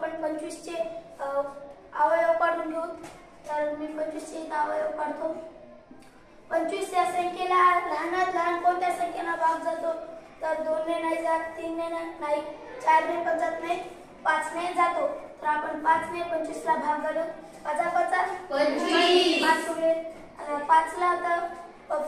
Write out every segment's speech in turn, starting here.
आपण 25 चे अवयव काढून घेऊ। तर मी 25 चे अवयव काढतो। 25 या संख्येला लहानात लहान कोणत्या संख्येने भाग जातो? तर 2 ने नाही जात, 3 ने नाही, 4 ने पण जात नाही, 5 ने जातो। तर आपण 5 ने 25 ला भाग घालू। 5 25 5 ला तर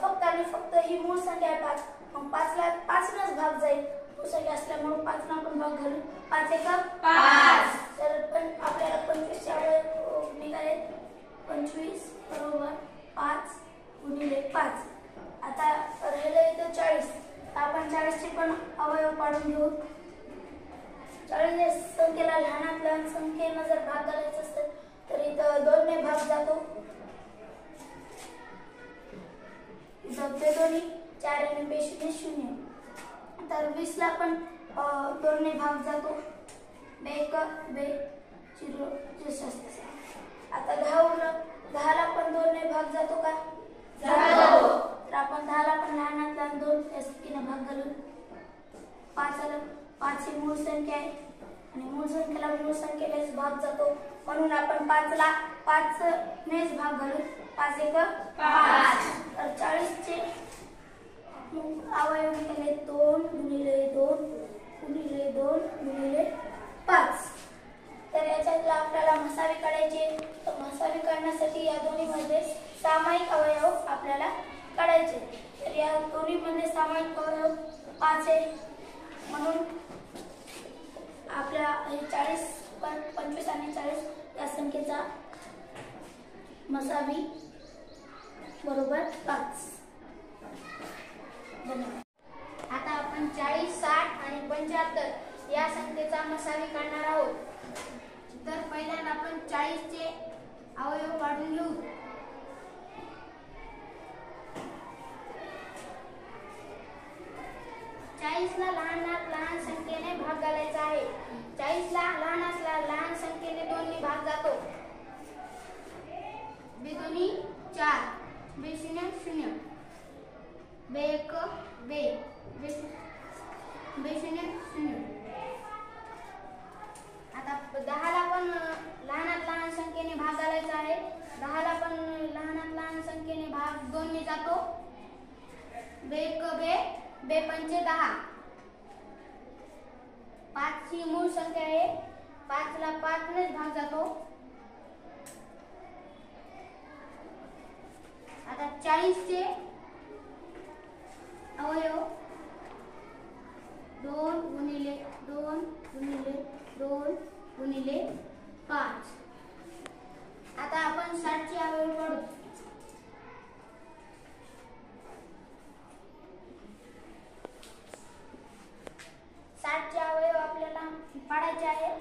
फक्त आणि फक्त ही मूळ संख्या आहे 5, मग 5 ला 5 नेच भाग जाईल। मूळ संख्या असल्यामुळे 5 ला आपण भाग घालू। 5 1 5। तर पण आपल्याला 25 चे अवयव निघाले। 25 बरोबर 5 गुणिले 5। आता राहिले इथे 40। आपण 40 चे पण अवयव काढून घेऊ। 40 या संख्येला लहानात लहान संख्येने जर भाग घालायचा असेल तर इथं 2 ने भाग जातो। इथं 2 4 आणि 2 0। तर 20 ला पण 2 ने भाग जातो। 2 1 2 0 0। आता 10 उरलं। 10 ला पण 2 ने भाग जातो का? जातो। तर आपण 10 ला पण लहानात लहान 2 या संख्येने भाग घालू। 5 आलं। 5 ही मूळ संख्या आहे आणि मूळ संख्येला मूळ संख्येनेच भाग जातो, म्हणून आपण 5 ला 5 नेच भाग घालू। 5 1 5। तर 40 चे अवयव निघाले 2 गुणिले 2 गुणिले 2 गुणिले 5। तर याच्यातला आपल्याला मसावी काढायचे। तर मसावी काढण्यासाठी या दोन्हीमध्ये सामायिक अवयव आपल्याला काढायचे। तर या दोन्हीमध्ये सामायिक अवयव 5 आहे, म्हणून आपल्या 40 25 आणि 40 या संख्येचा मसावी बरोबर 5। धन्यवाद। आता आपण 40 60 आणि 75 या संख्येचा मसावी काढणार आहोत। तर पहिल्यांदा आपण 40 चे अवयव काढून घेऊ। 40 ला लहानात लहान संख्येने भाग घालायचा आहे। 40 ला लहानात लहान संख्येने 2 ने भाग जातो। 2 2 4 2 0 0 2 1 2 2 0 0। आता 10 ला पण लहानात लहान संख्येने भाग घालायचा आहे। 10 ला पण लहानात लहान संख्येने भाग 2 ने जातो। 2 1 2 2 5 10। 5 ही मूळ संख्या आहे, 5 ला 5 नेच भाग जातो। आता 40 चे अवयव 2 गुणिले 2 गुणिले 2 गुणिले 5। आता आपण 60 चे अवयव काढू। 60 चे अवयव आपल्याला पाडायचे आहेत।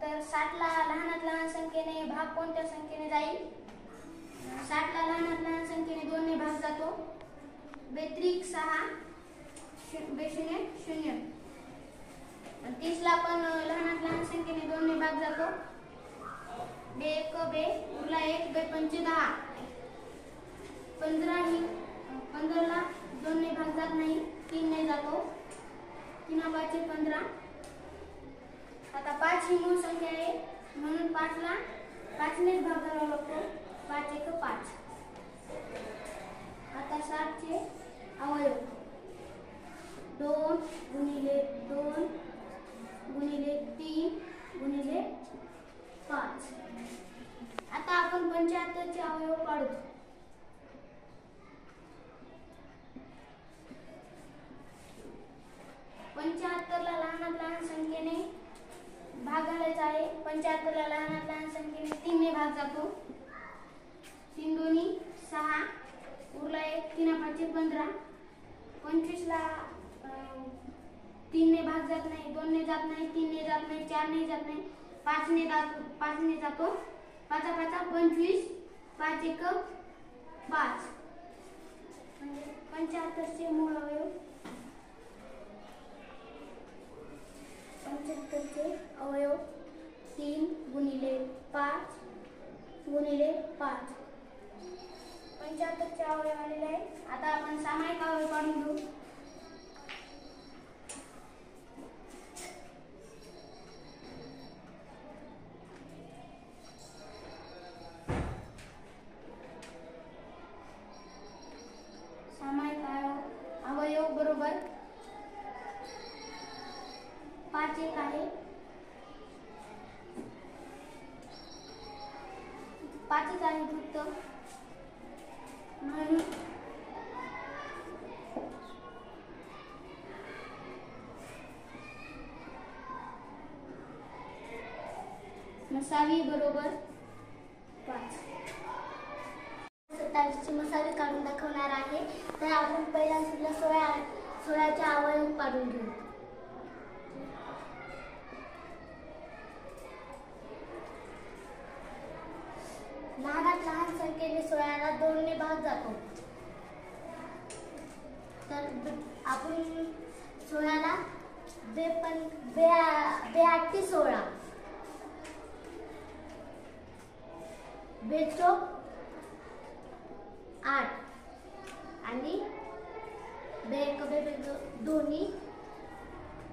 तर 60 ला लहानात लहान संख्येने भाग कोणत्या संख्येने जाईल? 60 ला लहानात लहान संख्येने 2 ने भाग जातो। 2 6 2 0 0। 30 ला पण लहानात लहान संख्येने 2 ने भाग जातो। 2 1 2 उरला 1 2 5 10। 15 ला 2 ने भाग जात नाही, 3 ने जातो। 3 5 15। आता 5 ही मूळ संख्या आहे, म्हणून 5 ला 5 नेच भाग घालावा लागतो। 5 1 5। आता 60 चे अवयव 2 गुणिले 2 गुणिले 3 गुणिले 5। आता आपण 75 चे अवयव काढू। 75 ला लहानात लहान संख्येने भाग घालायचा आहे। 75 ला लहानात लहान संख्येने 3 ने भाग जातो। 3 2 6 उरला 1 3 5 15। 25 ला 3 ने भाग जात नाही, 2 ने जात नाही, 3 ने जात नाही, 4 ने जात नाही, 5 ने जातो। 5 5 25। 5 1 5। म्हणजे 75 चे मूळ अवयव 75 चे अवयव 3 गुणिले 5 गुणिले 5। 75 चे अवयव आलेले आहे। आता आपण सामायिक अवयव काढून घेऊ। 25 5 1 आहे, 5च आहे फक्त, म्हणून मसावी बरोबर 5. 27 ची मसावी काढून दाखवणार आहे. तर आपण पहिल्यांदा 16चे अवयव काढून घेऊ. लहानात लहान संख्येने 16ला 2 ने भाग जातो. तर आपण 16ला 2 16 बेचोक 8 आणि बेक दोन्ही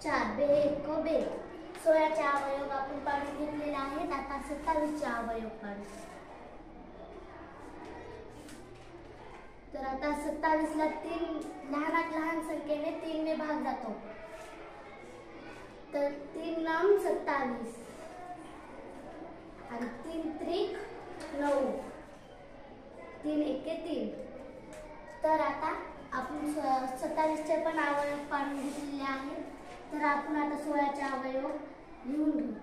4 बेक बे. 16चे अवयव आपण काढून घेतलेले आहेत. आता 27चे अवयव काढू. तर आता 27ला 3 लहानात लहान संख्येने 3 ने भाग जातो. तर 3 9 27 आणि 3 त्रिक 9, 3 1 3. तर आता आपण 27चे पण अवयव काढून घेतलेले आहेत. तर आपण आता 16चे अवयव लिहून घेऊ.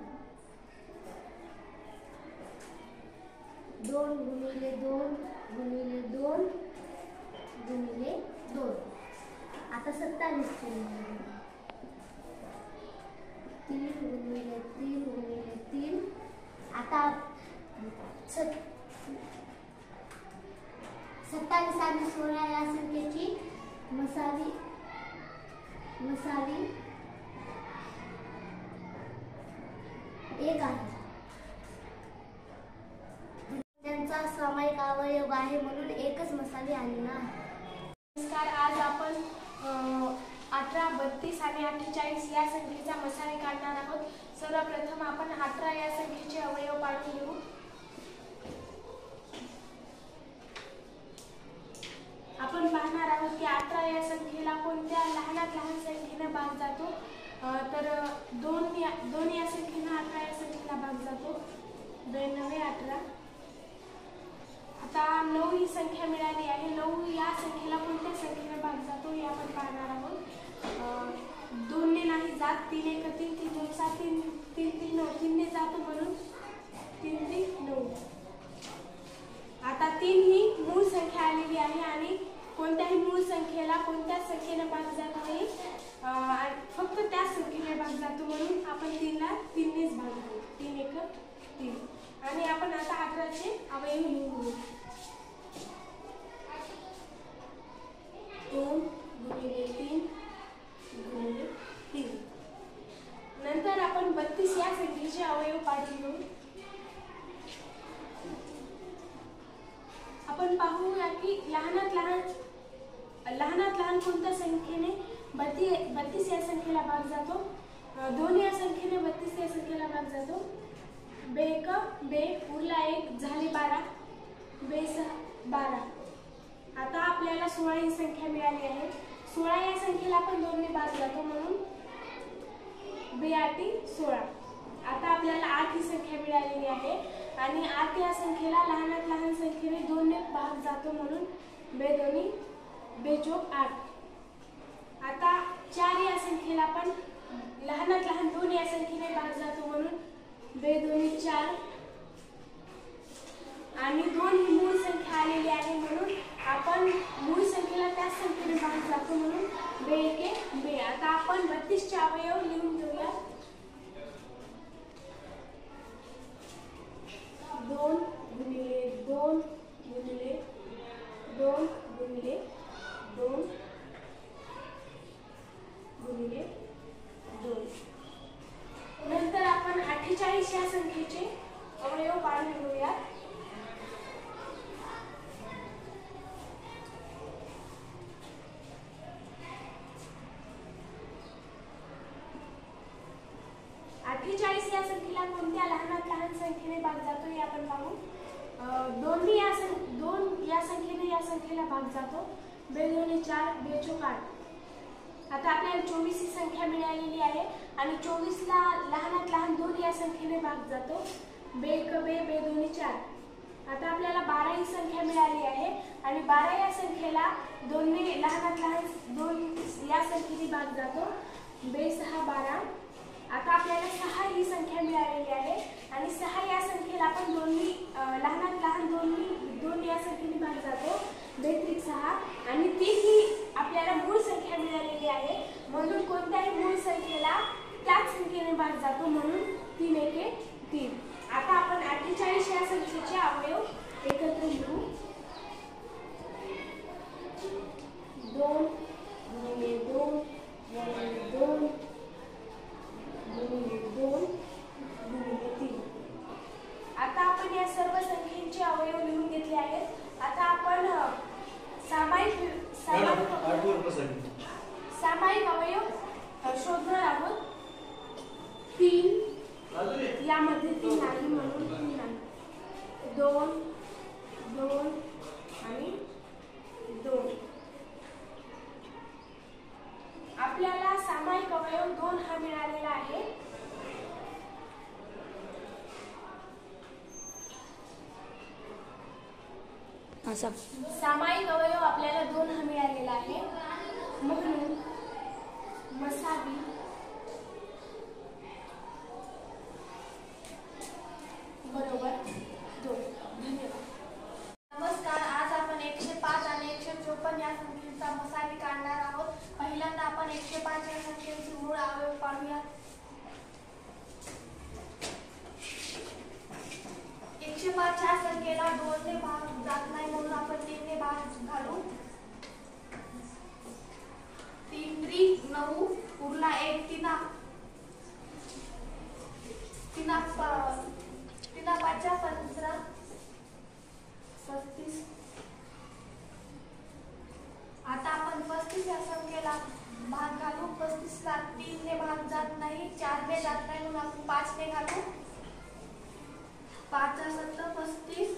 2 गुणिले 2 गुणिले 2 गुणिले 2. आता 27चे लिहून घेऊ. 3 गुणिले 3 गुणिले 3. आता 27 आणि 16 या संख्येची मसावी 1 आहे. त्यांचा सामायिक अवयव आहे म्हणून एकच मसावी आलेला आहे. नमस्कार, आज आपण 18, 32 आणि 48 या संख्येचा मसावी काढणार आहोत. सर्वप्रथम आपण 18 या संख्येचे अवयव काढून घेऊ. आपण पाहणार आहोत की 18 या संख्येला कोणत्या लहानात लहान संख्येने भाग जातो. तर 2 या संख्येने 18 या संख्येला भाग जातो. 2 9 18. आता 9 ही संख्या मिळाली आहे. 9 या संख्येला कोणत्या संख्येने भाग जातो हे आपण पाहणार आहोत. 2 ने नाही जात. 3 1 3 3 2 7 3 3 3 9. 3 ने जातो म्हणून 3 3 9. आता 3 ही मूळ संख्या आलेली आहे आणि कोणत्याही मूळ संख्येला कोणत्या संख्येने भाग जात आहे फक्त त्याच संख्येने भाग जातो म्हणून आपण 3 ला 3 नेच भाग देऊ. 3 1 3. आणि आपण आता 18चे अवयव लिहून घेऊ. 2 गुणिले 3 गुणिले 3. नंतर आपण 32 या संख्येचे अवयव काढून घेऊ. आपण पाहूया की लहानात लहान कोणत्या संख्येने 32 या संख्येला भाग जातो. 2 या संख्येने 32 या संख्येला भाग जातो. बे 1 बे उरला 1 झाले 12. बे 6 12. आता आपल्याला 16 ही संख्या मिळाली आहे. 16 या संख्येला आपण 2 ने भाग जातो म्हणून बे 8 16. आता आपल्याला 8 ही संख्या मिळालेली आहे आणि 8 या संख्येला लहानात लहान संख्येने 2 ने भाग जातो म्हणून बे 2 बे 8. आता 4 या संख्येला पण लहानात लहान 2 या संख्येने भाग जातो म्हणून बे 2 4 आणि 2 ही मूळ संख्या आलेली आहे म्हणून आपण मूळ संख्येला त्याच संख्येने भाग जातो म्हणून बे 1 बे. आता आपण 32 चे अवयव लिहून घेऊया. 2 गुणिले 2 गुणिले 2 गुणिले 2 गुणिले 2. नंतर आपण 48 या संख्येचे अवयव काढून घेऊया. 48 या संख्येला कोणत्या लहानात लहान संख्येने भाग जातो हे आपण पाहू. 2 या संख्येने या संख्येला भाग जातो. बे 2 4 बे 8. आता आपल्याला 24 ही संख्या मिळालेली आहे आणि 24ला लहानात लहान 2 या संख्येने भाग जातो. बे 2 4. आता आपल्याला 12 ही संख्या मिळाली आहे आणि 12 या संख्येला 2 ने लहानात लहान 2 या संख्येने भाग जातो. बे 6 12. आता आपल्याला 6 ही संख्या मिळालेली आहे आणि 6 या संख्येला आपण लहानात लहान 2 या संख्येने भाग जातो. बे 6 आणि 3 ही आपल्याला मूळ संख्या मिळालेली आहे म्हणून कोणत्याही मूळ संख्येला त्याच संख्येने भाग जातो म्हणून 3 1 3. आता आपण 48 या संख्येचे अवयव एकत्र लिहू. 2 गुणिले 2 गुणिले 2 गुणिले 2 गुणिले 3. आता आपण या सर्व संख्येचे अवयव लिहून घेतले आहेत. आता आपण सामायिक अवयव शोधणार आहोत. 3 यामध्ये 3 नाही म्हणून 3 नाही. 2 2 आणि 2. आपल्याला सामायिक अवयव 2 हा मिळालेला आहे. सामायिक अवयव आपल्याला 2 हा मिळालेला आहे म्हणून मसावी बरोबर 2. धन्यवाद. नमस्कार. आज आपण 105 आणि 154 या संख्येचा मसावी काढणार आहोत. पहिल्यांदा आपण 105 या संख्येचे मूळ अवयव पाहूया. 105 या संख्येला 2 ने भाग जात नाही म्हणून आपण 3 ने भाग घालू. 3 3 9 उरला 1 3 5 15 35. आता आपण 35 या संख्येला भाग घालू. 35 ला 3 ने भाग जात नाही, 4 ने जात नाही म्हणून आपण 5 ने घालू. 5 7 35.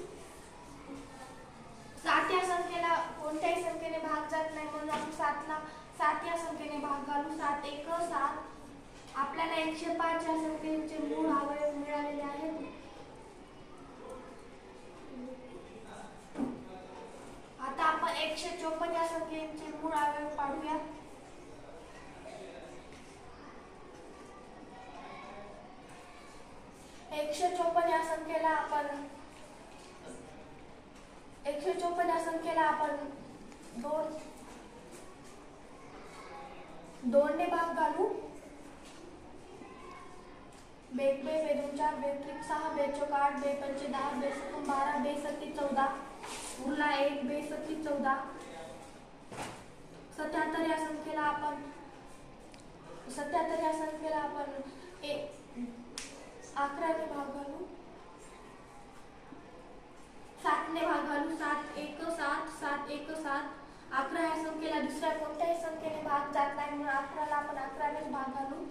7 या संख्येला कोणत्याही संख्येने भाग जात नाही म्हणून आपण 7 या संख्येने भाग घालू. 7 1 7. आपल्याला 105 या संख्येचे मूळ अवयव मिळालेले आहेत. आता आपण 154 या संख्येचे मूळ अवयव पाडूया. 154 या संख्येला आपण 2 ने भाग घालू. बे 1 बे 2 4 बे 3 6 बे 4 8 बे 5 10 बे 6 12 बे 7 14. उरला 1 बे 7 14. 77 या संख्येला आपण 11 ने भाग घालू. 7 ने भाग घालू. 7 1 7 7 1 7. 11 या संख्येला दुसऱ्या कोणत्याही संख्येने भाग जात नाही म्हणून 11 ला आपण 11 ने भाग घालू.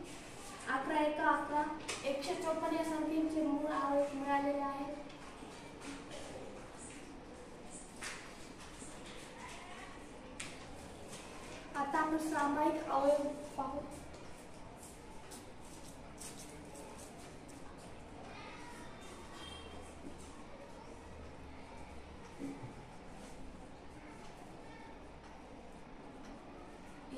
11 1 11. 154 या संख्येचे मूळ अवयव मिळालेले आहेत. आता आपण सामायिक अवयव पाहू.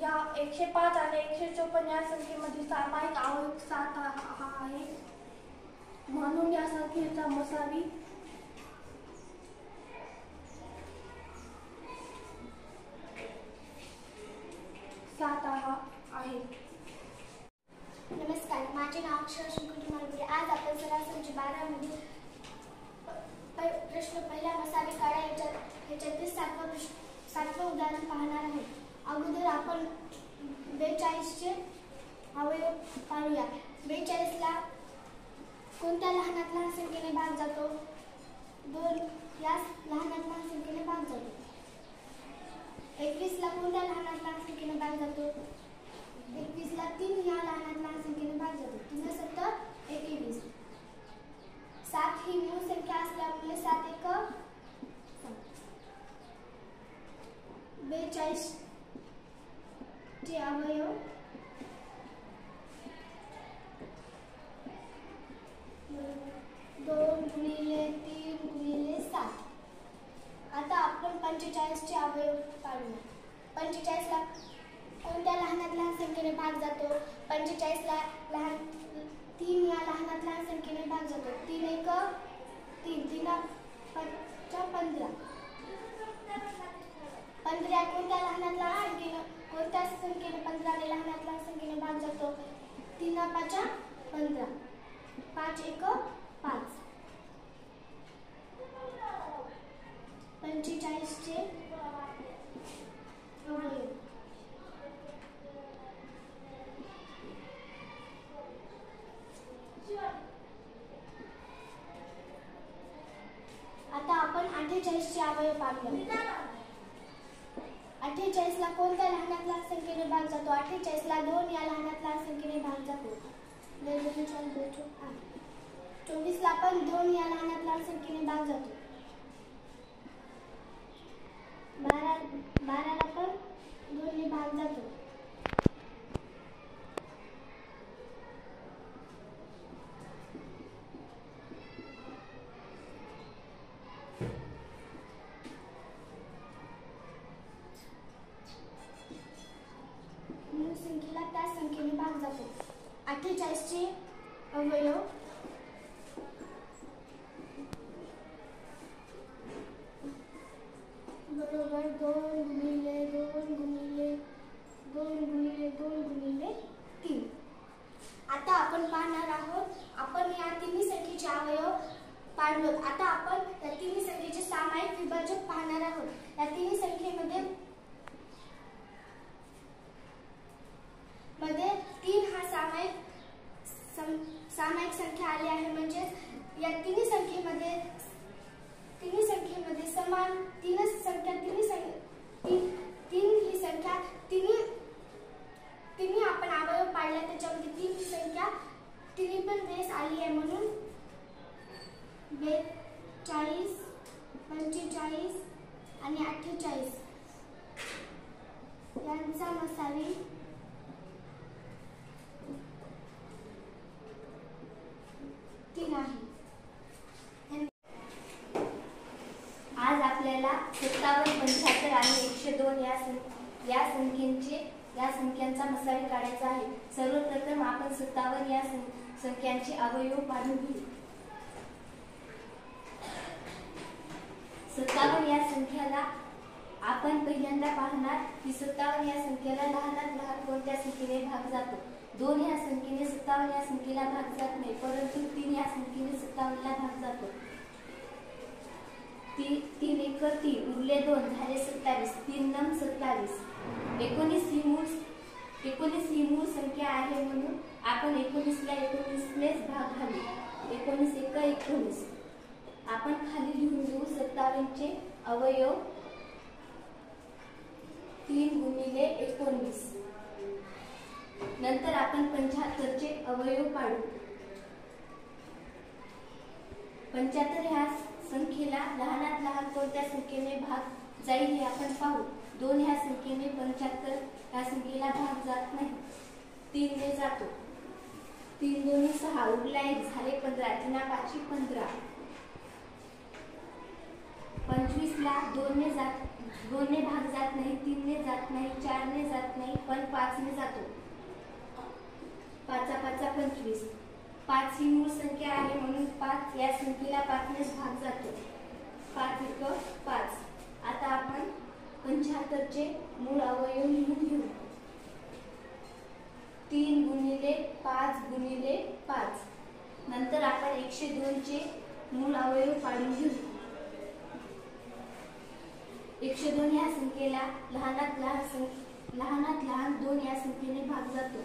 या 105 आणि 154 या संख्येमध्ये सामायिक अवयव 7 हा आहे म्हणून या संख्येचा मसावी 7 हा आहे. नमस्कार. माझे नाव अक्षरा शंकर मालगुडे. आज आपण सरासरीची 12 मध्ये प्रश्न पहिला मसावी काढा याच्यातील 7वं उदाहरण पाहणार आहे. अगोदर आपण 42 चे अवयव पाहूया. 42 ला कोणत्या लहानात लहान संख्येने भाग जातो? 2 या लहानात लहान संख्येने भाग जातो. 21 ला कोणत्या लहानात लहान संख्येने भाग जातो? 21 ला 3 या लहानात लहान संख्येने भाग जातो. 3 7 21. 7 ही मूळ संख्या असल्यामुळे 7 1 42. चे अवयव 2 गुणिले 3 गुणिले 7. आता आपण 45 चे अवयव काढूया. 45 ला कोणत्या लहानात लहान संख्येने भाग जातो? 45 ला 3 या लहानात लहान संख्येने भाग जातो. 3 1 3, 3 5 15. 15 कोणत्या लहानात लहान संख्येने, कोणत्या संख्येने 15 ने लहानात लहान संख्येने भाग जातो? 3 5 15, 5 1 5. 45 चे अवयव आता आपण 48 चे अवयव पाहूया. 48 ला कोणत्या लहानात लहान संख्येने भाग जातो? 48 ला 2 या लहानात लहान संख्येने भाग जातो. 24 ला पण 2 या लहानात लहान संख्येने भाग जातो. 12 ला पण 2 ने भाग जातो. 9 संख्येला त्या संख्येने भाग जातो. 48 चे अवयव बरोबर 2 गुणिले 2 गुणिले 2 गुणिले 2 गुणिले 3. आता आपण पाहणार आहोत, आपण या तिन्ही संख्येचे अवयव पाडलो. आता आपण या तिन्ही संख्येचे सामायिक विभाजक पाहणार आहोत. या तिन्ही संख्येमध्ये 3 हा सामायिक संख्या आली आहे. म्हणजे या तिन्ही संख्येमध्ये समान तीन ही संख्या तिन्ही आपण अवयव पाडल्या, त्याच्यामध्ये 3 ही संख्या तिन्ही पण वेळेस आली आहे. म्हणून 42, 45 आणि 48 यांचा मसावी 3 आहे. आज आपल्याला 57, 75 आणि 102 या संख्यांचा मसावी काढायचा आहे. सर्वप्रथम आपण 57 या संख्यांचे अवयव पाडून घेऊ. 57 या संख्याला आपण पहिल्यांदा पाहणार की 57 या संख्येला लहानात लहान कोणत्या संख्येने भाग जातो? 2 या संख्येने 57 या संख्येला भाग जात नाही, परंतु 3 या संख्येने 57 ला भाग जातो. 3 1 3 उरले 2 झाले 27. 3 9 27. 19 ही मूळ संख्या आहे, म्हणून आपण 19 ला 19 नेच भाग घालू. 19 1 19. आपण खाली लिहून घेऊ 57 चे अवयव 3 गुणिले 19. नंतर आपण 75 चे अवयव पाडू. 75 ह्या संख्येला लहानात लहान कोणत्या संख्येने भाग जाईल हे आपण पाहू. 2 ह्या संख्येने 75 ह्या संख्येला भाग जात नाही, 3 ने जातो. 3 2 6 उरला 1 झाले 15. 3 5 15. 25 ला 2 ने भाग जात नाही, 3 ने जात नाही, 4 ने जात नाही, पण 5 ने जातो. 5 5 25. 5 ही मूळ संख्या आहे, म्हणून 5 या संख्येला 5 नेच भाग जातो. 5 1 5. आता आपण 75 चे मूळ अवयव लिहून घेऊ. 3 गुणिले 5 गुणिले 5. नंतर आपण 102 चे मूळ अवयव पाडून घेऊ. 102 या संख्येला लहानात लहान 2 या संख्येने भाग जातो.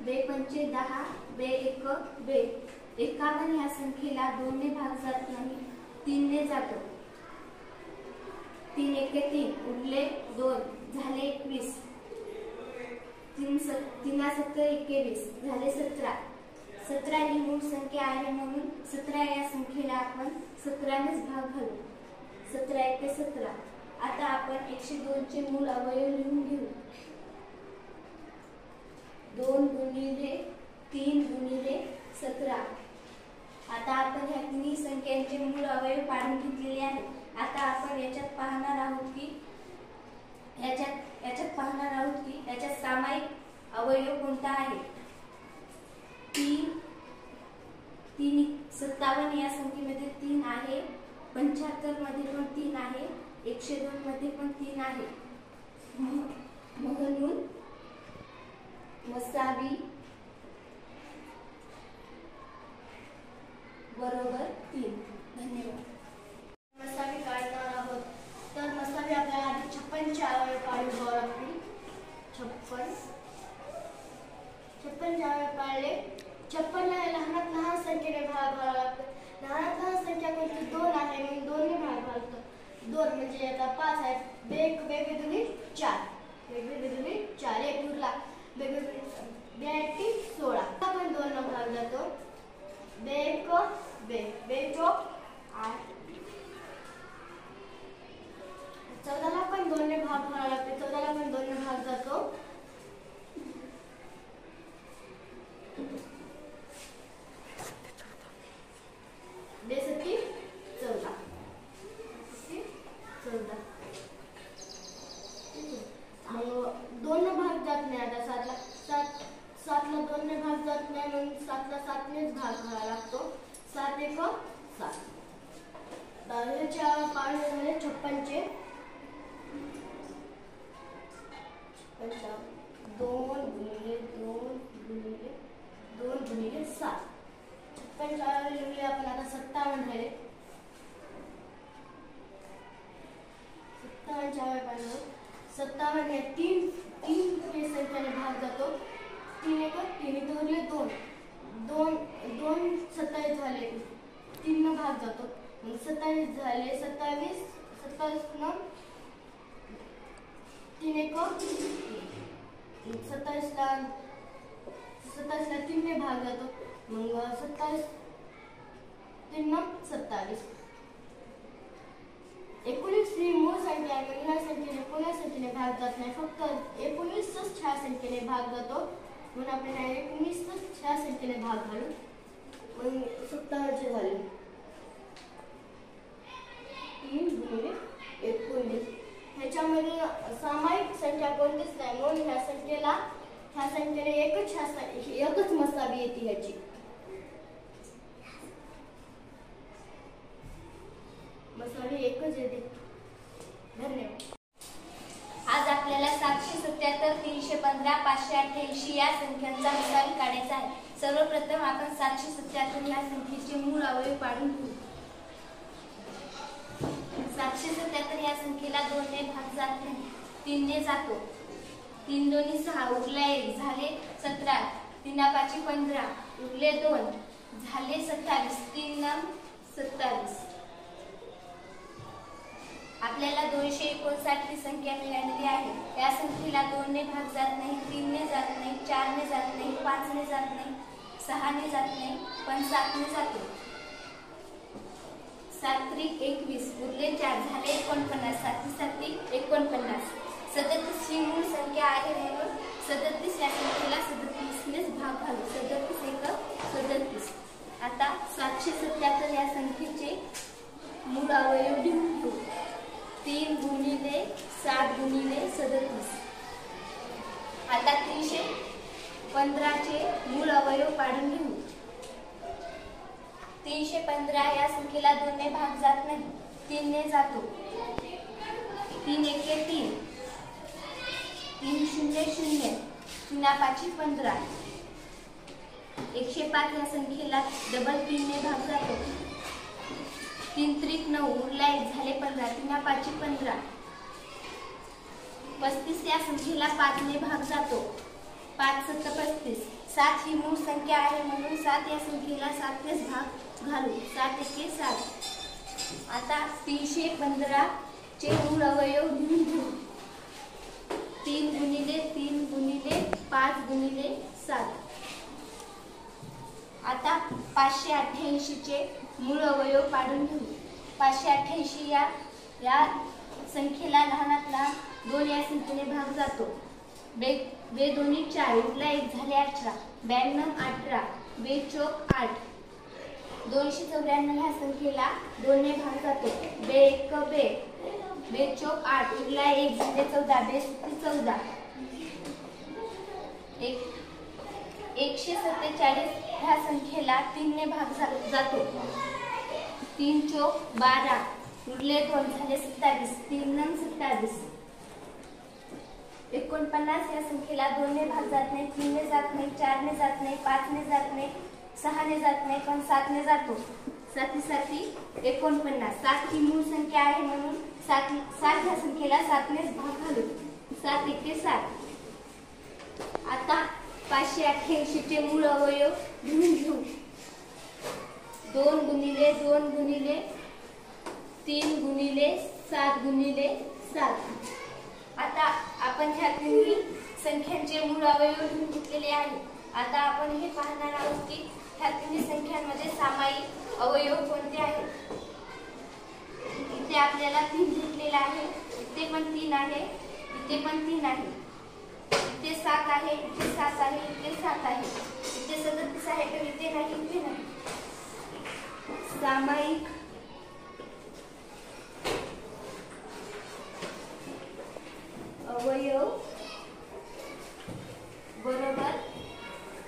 2 पंचे 10, 2 1 2. 51 या संख्येला 2 ने भाग जात नाही, 3 ने जातो. 3 1 3 उरले 2 झाले 21. 3 7 21 झाले 17. 17 ही मूळ संख्या आहे, म्हणून 17 या संख्येला आपण 17 नेच भाग घालू. 17 1 17. आता आपण 102 चे मूळ अवयव लिहून घेऊ. 2 गुणिले 3 गुणिले 17. आता आपण ह्या तिन्ही संख्यांचे मूळ अवयव काढून घेतलेले आहे. आता आपण याच्यात पाहणार आहोत की याच्यात सामायिक अवयव कोणता आहे. 57 या संख्येमध्ये 3 आहे. 75 मध्ये पण 3 आहे. 102 मध्ये पण 3 आहे. म्हणून मसावी बरोबर 3. धन्यवाद. मसावी काढणार आहोत. तर मसावी आपल्याला आधी 56 चे अवयव काढावे लागतील. 56 अवयव काढले. 56 ला लहानात लहान संख्येने भाग करावा लागतो. लहानात लहान संख्या कोणती 2 आहे म्हणून 2 ने भाग घालतो. 2 म्हणजे आता 5 आहे. वेगवेगळी दुनी 4. वेगवेगळी दुनी 4. एक उरला. वेगवेगळी 2 16. आपण 2 ने भाग जातो. 2 2 8. 14 ला पण 2 ने भाग करावा लागतो. 14 ला पण 2 ने भाग जातो. 2 ने भाग जात नाही. आता 7 ला 2 ने भाग जात नाही म्हणून 7 ला 7 नेच भाग करावा लागतो. 7 1 7. दहाच्या पाढे झाले 56 चे. 2 गुणिले 2 गुणिले 2 गुणिले 7. 56 लिहिले आपण. आता 57 झाले. 57 च्या पाढे 57 हे 3 के संख्येने भाग जातो. 3 1 3 2 2 2 27 झाले. 3 ने भाग जातो. 27 झाले. 27 न 3 1 27 ला 3 ने भाग जातो. मग 27 3 न 27. 19 ही मूळ संख्या आहे. ह्या संख्येने कोणत्या संख्येने भाग जात नाही. फक्त 19च ह्या संख्येने भाग जातो. म्हणून आपण 19च ह्या संख्येने भाग घालू. मग 57 झाले. 3 गुणिले 19. ह्याच्यामध्ये सामायिक संख्या कोणतीच नाही म्हणून ह्या संख्येने एकच मसावी येते ह्याची. मसावी एकच येते. धन्यवाद. आज आपल्याला 777, 315, 588 या संख्यांचा मसावी काढायचा आहे. सर्वप्रथम आपण 777 या संख्येचे मूळ अवयव काढून घेऊ. 777 या संख्येला 2 ने भाग जात नाही. 3 ने जातो. 3 2 6 उरला 1 झाले 17. 3 5 15 उरले 2 झाले 27. 3 27. आपल्याला 259 ही संख्या मिळालेली आहे. या संख्येला 2 ने भाग जात नाही. 3 ने जात नाही. 4 ने जात नाही. 5 ने जात नाही. 6 ने जात नाही. पण 7 ने जातो. 7 3 21 उरले 4 झाले 49. 7 7 49. 37 ही मूळ संख्या आहे म्हणून 37 या संख्येला 37 नेच भाग घालू. 37 1 37. आता 777 या संख्येचे मूळ अवयव लिहून घेऊ. 3 गुणिले 7 गुणिले 37. आता 315 चे मूळ अवयव काढून घेऊ. 315 या संख्येला 2 ने भाग जात नाही. 3 ने जातो. 3 1 3 3 0 0 3 5 15. 105 या संख्येला डबल 3 ने भाग जातो. 3 3 9 उरला 1 झाले 15. 3 5 15. 35 या संख्येला 5 ने भाग जातो. 5 7 35. 7 ही मूळ संख्या आहे म्हणून 7 या संख्येला 7 नेच भाग घालू. 7 1 7. आता 315 चे मूळ अवयव लिहून घेऊ. 3 गुणिले 3 गुणिले 5 गुणिले 7. आता 588 चे मूळ अवयव काढून घेऊ. 588 या संख्येला लहानात लहान 2 या संख्येने भाग जातो. बे दोन्ही 4 उरला 1 झाले 18. 92 18. बे चोक 8. 294 ह्या संख्येला 2 ने भाग जातो. बे 1 बे. बे चोक 8 उरला 1 झाले 14. बे 14. 147 ह्या संख्येला 3 ने भाग जातो. 3 चोक 12 उरले 2 झाले 27. 3 नंग 27. 49 या संख्येला 2 ने भाग जात नाही, 3 ने जात नाही, 4 ने जात नाही, 5 ने जात नाही, 6 ने जात नाही, पण 7 ने जातो. 7 साठी 49. 7 ही मूळ संख्या आहे म्हणून 7 ह्या संख्येला 7 ने भाग घालू. 7 एके 7. आता 588 चे मूळ अवयव लिहून घेऊ. 2 गुणिले 2 गुणिले 3 गुणिले 7 गुणिले 7. आता आपण ह्या तिन्ही संख्यांचे मूळ अवयव लिहून घेतलेले आहे. आता आपण हे पाहणार आहोत की ह्या तिन्ही संख्यांमध्ये सामायिक अवयव कोणते आहेत. इथे आपल्याला 3 घेतलेला आहे, इथे पण 3 आहे, इथे पण 3 आहे, इथे 7 आहे, इथे 7 आहे, इथे 7 आहे, इथे 37 आहे, तर इथे नाही, इथे नाही. सामायिक अवयव बरोबर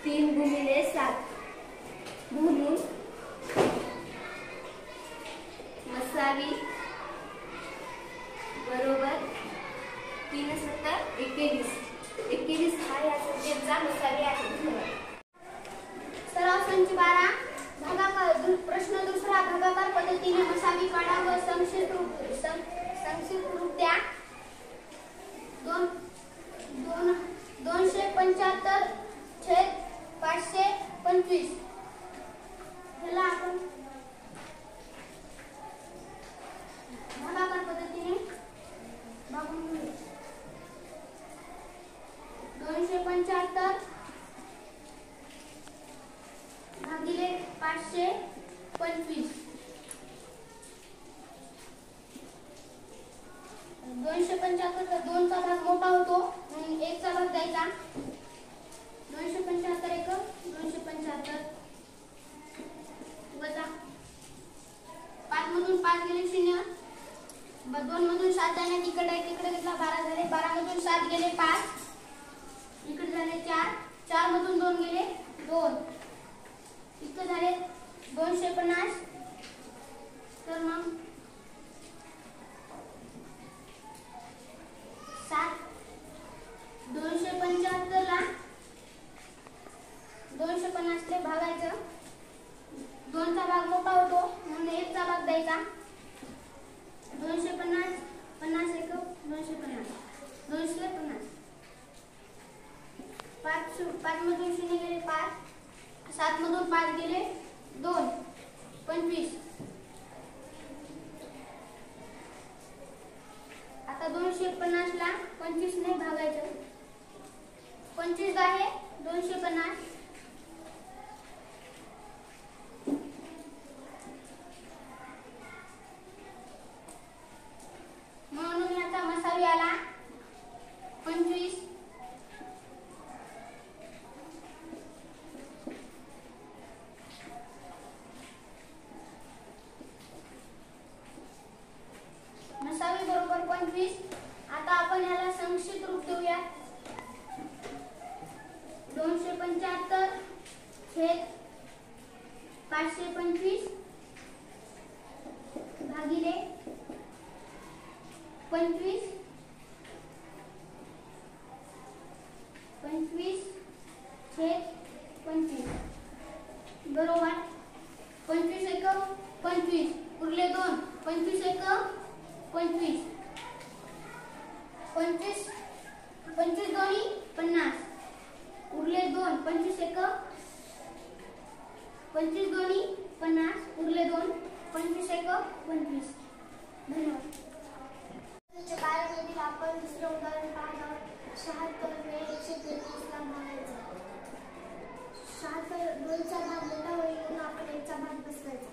3 गुणिले 7 म्हणून मसावी बरोबर 3 7 21. 21 हा या संख्येचा मसावी आहे. सराव संच 12 भागाकार. प्रश्न दुसरा. भागाकार पद्धतीने मसावी काढा व संक्षिप्त रूप द्या. 275 छेद 525. ह्याला आपण भागाकार पद्धतीने भागून घेऊ. 275 भागिले 525. 275 2चा भाग मोठा होतो म्हणून 1चा भाग द्यायचा. 275 1 275 वजा 5 मधून 5 गेले 0. 2 मधून 7 जाणे तिकडे घेतला 12 झाले. 12 मधून 7 गेले 5. इकडे झाले 4. 4 मधून 2 गेले 2. इकडे झाले 250. तर मग 275 ला 250 ने भागायचं. 2चा भाग मोठा होतो म्हणून 1चा भाग द्यायचा. 250 50 1 250 250. 5 मधून 0 गेले 5. 7 मधून 5 गेले 2. 25. आता 250 ला 25 ने भागायचं. 25 आहे 250. म्हणून याचा मसावी आला 25. मसावी बरोबर 25. आता आपण याला संक्षिप्त रूप देऊया. 275 छेद 525 भागिले 25 छेद 25 बरोबर 25 1 25 उरले 2. 25 1 25 25 दोन्ही 50 उरले 2. 25 1 25 दोन्ही 50 उरले 2. 25 1 25. धन्यवाद. बारामधील आपण दुसरे उदाहरण पाहणार. 76 ने 133 ला भागायचं. 76 2चा भाग मोठा होईल म्हणून आपण 1चा भाग बसवायचा.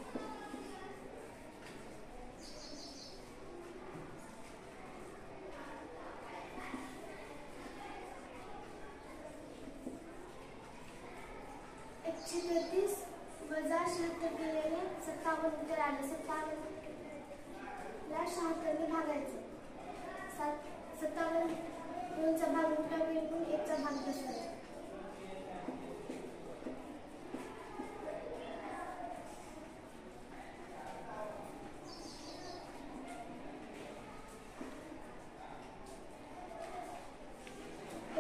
2चा भाग उलटा फिरवून 1चा भाग बसवायचा.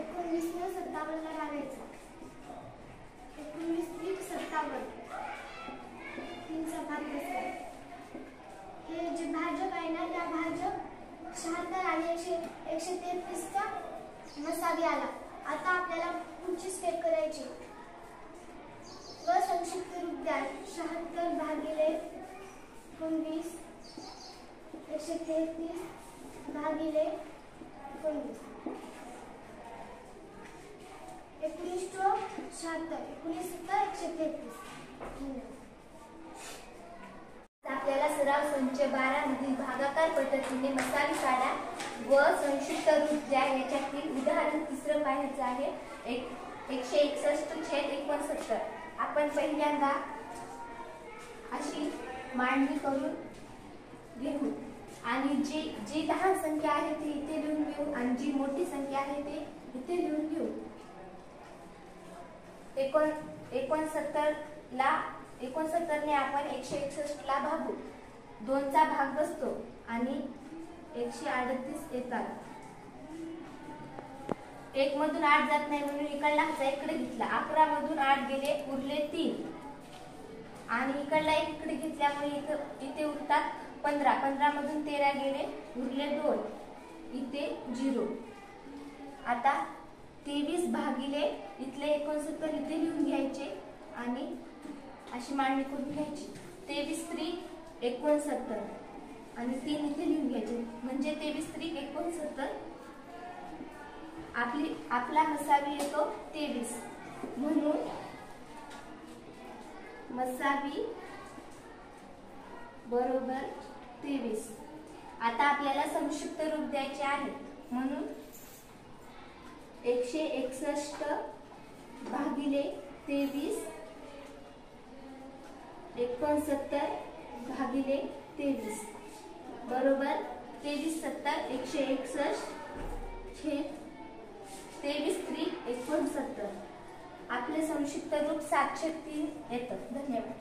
एकोणवीसनं 57ला भागायचं. 19 × 57 3चा भाग बसवायचा. हे जे भाजक आहे ना त्या भाजक 76 आणि 133चा मसावी आला. आता आपल्याला पुढची स्टेप करायची. व संक्षिप्त रूप द्या. 76 भागिले 19 133 भागिले 19 19 76 19 133. आपल्याला सराव संच 12 मधील भागाकार पद्धतीने मसावी काढा व संक्षिप्त रूप द्या याच्यातील उदाहरण तिसरं पाहायचं आहे. 161/69. आपण पहिल्यांदा अशी मांडणी करून घेऊ आणि जी लहान संख्या आहे ती इथे लिहून घेऊ आणि जी मोठी संख्या आहे ते इथे लिहून घेऊ. 69 ने आपण 161 ला भागू. 2चा भाग बसतो आणि 138 येतात. 1 मधून 8 जात नाही म्हणून इकडला हाचा इकडे घेतला. 11 मधून 8 गेले उरले 3 आणि इकडला 1 इकडे घेतल्यामुळे इथे उरतात 15. 15 मधून 13 गेले उरले 2 इथे 0. आता 23 भागिले इथले 69 इथे लिहून घ्यायचे आणि अशी मांडणी करून घ्यायची. 23 × 69 आणि 3 इथे लिहून घ्यायचे म्हणजे 23 × 69 आपला मसावी येतो 23. म्हणून मसावी बरोबर 23. आता आपल्याला संक्षिप्त रूप द्यायचे आहे म्हणून 161 भागिले 23 69 भागिले 23 बरोबर 23 70 161 छेद 23 × 69. आपले संक्षिप्त रूप 703 येतं. धन्यवाद.